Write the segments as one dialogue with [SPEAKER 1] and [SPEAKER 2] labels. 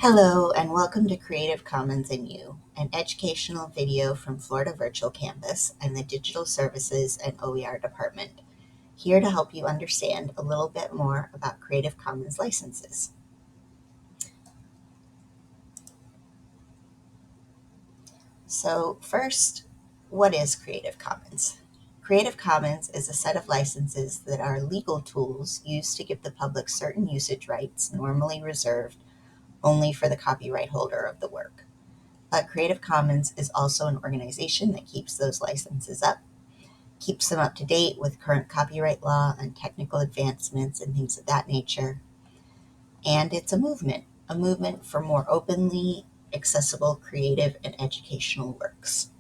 [SPEAKER 1] Hello and welcome to Creative Commons and You, an educational video from Florida Virtual Campus and the Digital Services and OER Department, here to help you understand a little bit more about Creative Commons licenses. So first, what is Creative Commons? Creative Commons is a set of licenses that are legal tools used to give the public certain usage rights normally reserved only for the copyright holder of the work. But Creative Commons is also an organization that keeps those licenses up, keeps them up to date with current copyright law and technical advancements and things of that nature. And it's a movement for more openly accessible creative and educational works.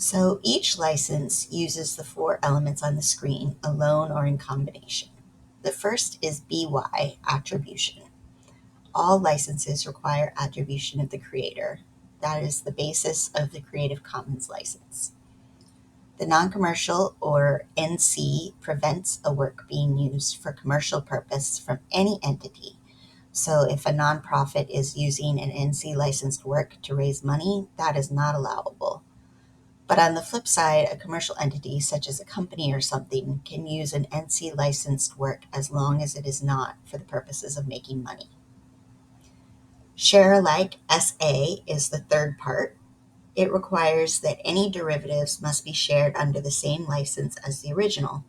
[SPEAKER 1] So each license uses the four elements on the screen alone or in combination. The first is BY, attribution. All licenses require attribution of the creator. That is the basis of the Creative Commons license. The non-commercial, or NC, prevents a work being used for commercial purpose from any entity. So if a nonprofit is using an NC licensed work to raise money, that is not allowable. But on the flip side, a commercial entity, such as a company or something, can use an NC licensed work as long as it is not for the purposes of making money. Share alike SA is the third part. It requires that any derivatives must be shared under the same license as the original.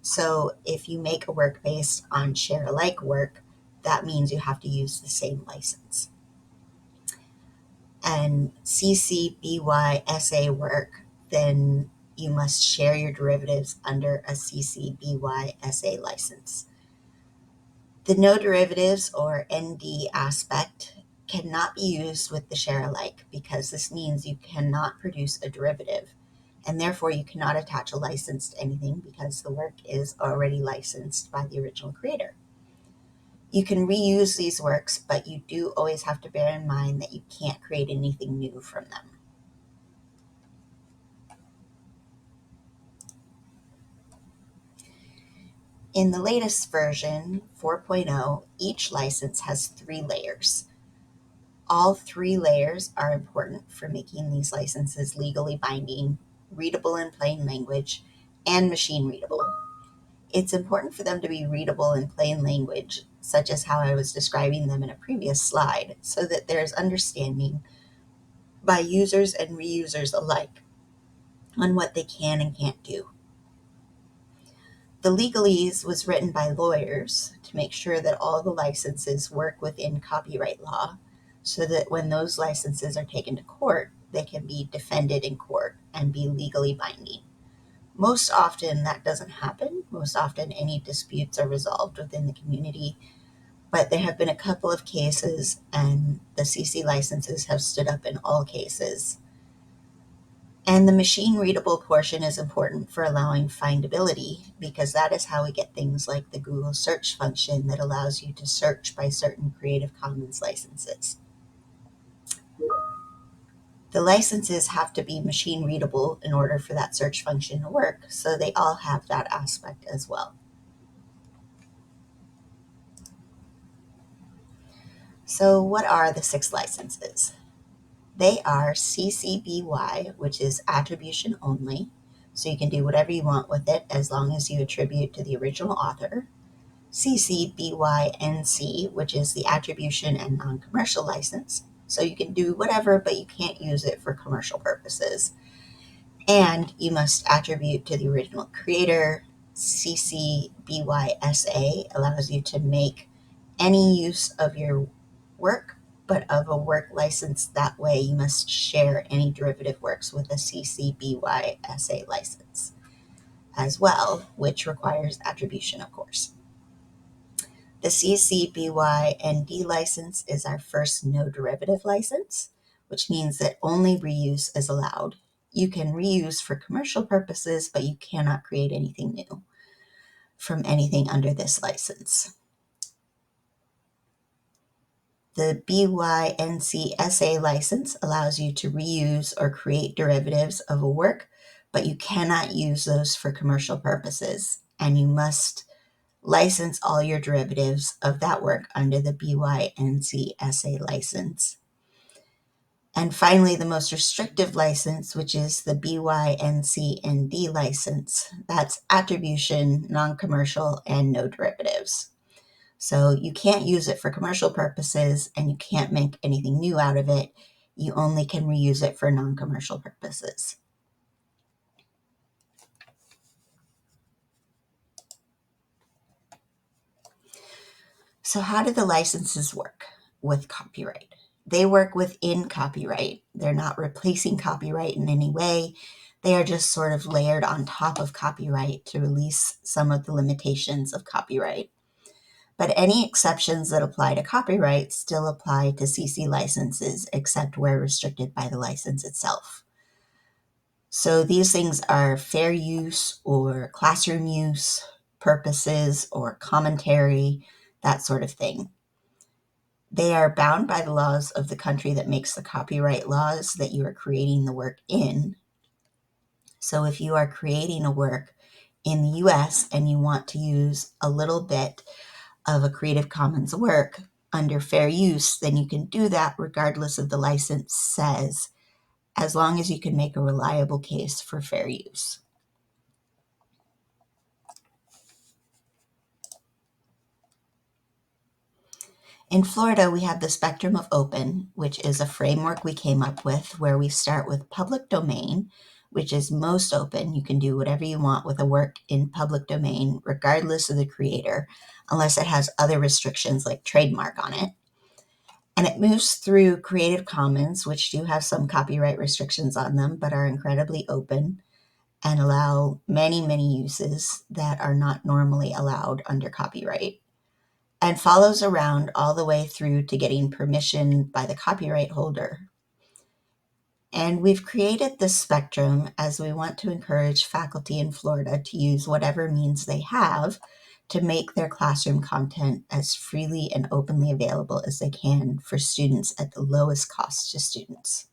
[SPEAKER 1] So if you make a work based on share alike work, that means you have to use the same license. And CC BY SA work, then you must share your derivatives under a CC BY SA license. The no derivatives, or ND aspect, cannot be used with the share alike because this means you cannot produce a derivative, and therefore you cannot attach a license to anything because the work is already licensed by the original creator. You can reuse these works, but you do always have to bear in mind that you can't create anything new from them. In the latest version, 4.0, each license has 3 layers. All 3 layers are important for making these licenses legally binding, readable in plain language, and machine readable. It's important for them to be readable in plain language, such as how I was describing them in a previous slide, so that there's understanding by users and reusers alike on what they can and can't do. The legalese was written by lawyers to make sure that all the licenses work within copyright law, so that when those licenses are taken to court, they can be defended in court and be legally binding. Most often that doesn't happen. Most often any disputes are resolved within the community, but there have been a couple of cases and the CC licenses have stood up in all cases. And the machine readable portion is important for allowing findability because that is how we get things like the Google search function that allows you to search by certain Creative Commons licenses. The licenses have to be machine readable in order for that search function to work, so they all have that aspect as well. So what are the 6 licenses? They are CC BY, which is attribution only, so you can do whatever you want with it as long as you attribute to the original author. CC BY NC, which is the attribution and non-commercial license, so you can do whatever, but you can't use it for commercial purposes. And you must attribute to the original creator. CC BY SA allows you to make any use of your work, but of a work license. That way you must share any derivative works with a CC BY SA license as well, which requires attribution, of course. The CC BY ND license is our first no derivative license, which means that only reuse is allowed. You can reuse for commercial purposes, but you cannot create anything new from anything under this license. The BYNCSA license allows you to reuse or create derivatives of a work, but you cannot use those for commercial purposes. and you must license all your derivatives of that work under the BYNC-SA license. And finally, the most restrictive license, which is the BYNC-ND license. That's attribution, non-commercial, and no derivatives. So you can't use it for commercial purposes, and you can't make anything new out of it. You only can reuse it for non-commercial purposes. So how do the licenses work with copyright? They work within copyright. They're not replacing copyright in any way. They are just sort of layered on top of copyright to release some of the limitations of copyright. But any exceptions that apply to copyright still apply to CC licenses, except where restricted by the license itself. So these things are fair use or classroom use, purposes or commentary, that sort of thing. They are bound by the laws of the country that makes the copyright laws that you are creating the work in. So if you are creating a work in the US and you want to use a little bit of a Creative Commons work under fair use, then you can do that regardless of the license says, as long as you can make a reliable case for fair use. In Florida, we have the spectrum of open, which is a framework we came up with where we start with public domain, which is most open. You can do whatever you want with a work in public domain, regardless of the creator, unless it has other restrictions like trademark on it. And it moves through Creative Commons, which do have some copyright restrictions on them, but are incredibly open and allow many, many uses that are not normally allowed under copyright, and follows around all the way through to getting permission by the copyright holder. And we've created this spectrum as we want to encourage faculty in Florida to use whatever means they have to make their classroom content as freely and openly available as they can for students at the lowest cost to students.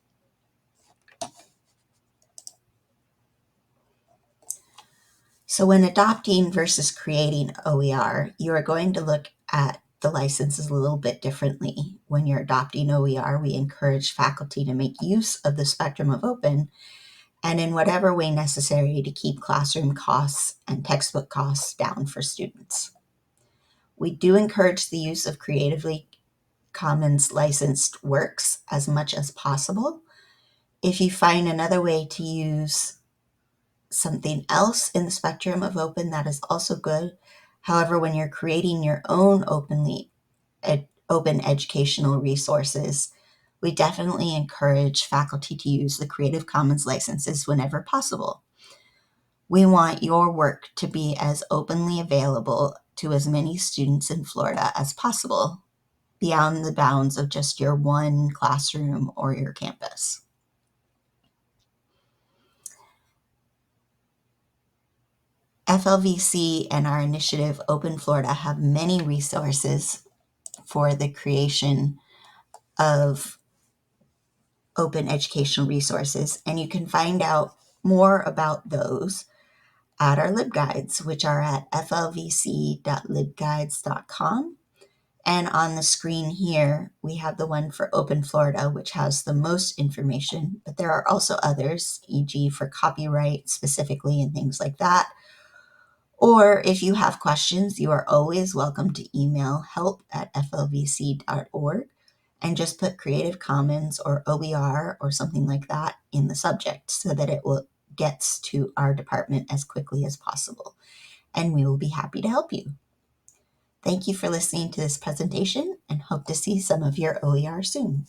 [SPEAKER 1] So when adopting versus creating OER, you are going to look at the licenses a little bit differently. When you're adopting OER, we encourage faculty to make use of the spectrum of open and in whatever way necessary to keep classroom costs and textbook costs down for students. We do encourage the use of Creative Commons licensed works as much as possible. If you find another way to use something else in the spectrum of open, that is also good. However, when you're creating your own open educational resources, we definitely encourage faculty to use the Creative Commons licenses whenever possible. We want your work to be as openly available to as many students in Florida as possible, beyond the bounds of just your one classroom or your campus. FLVC and our initiative Open Florida have many resources for the creation of open educational resources, and you can find out more about those at our LibGuides, which are at flvc.libguides.com. And on the screen here, we have the one for Open Florida, which has the most information, but there are also others, e.g. for copyright specifically and things like that. Or if you have questions, you are always welcome to email help@flvc.org and just put Creative Commons or OER or something like that in the subject so that it will gets to our department as quickly as possible. And we will be happy to help you. Thank you for listening to this presentation and hope to see some of your OER soon.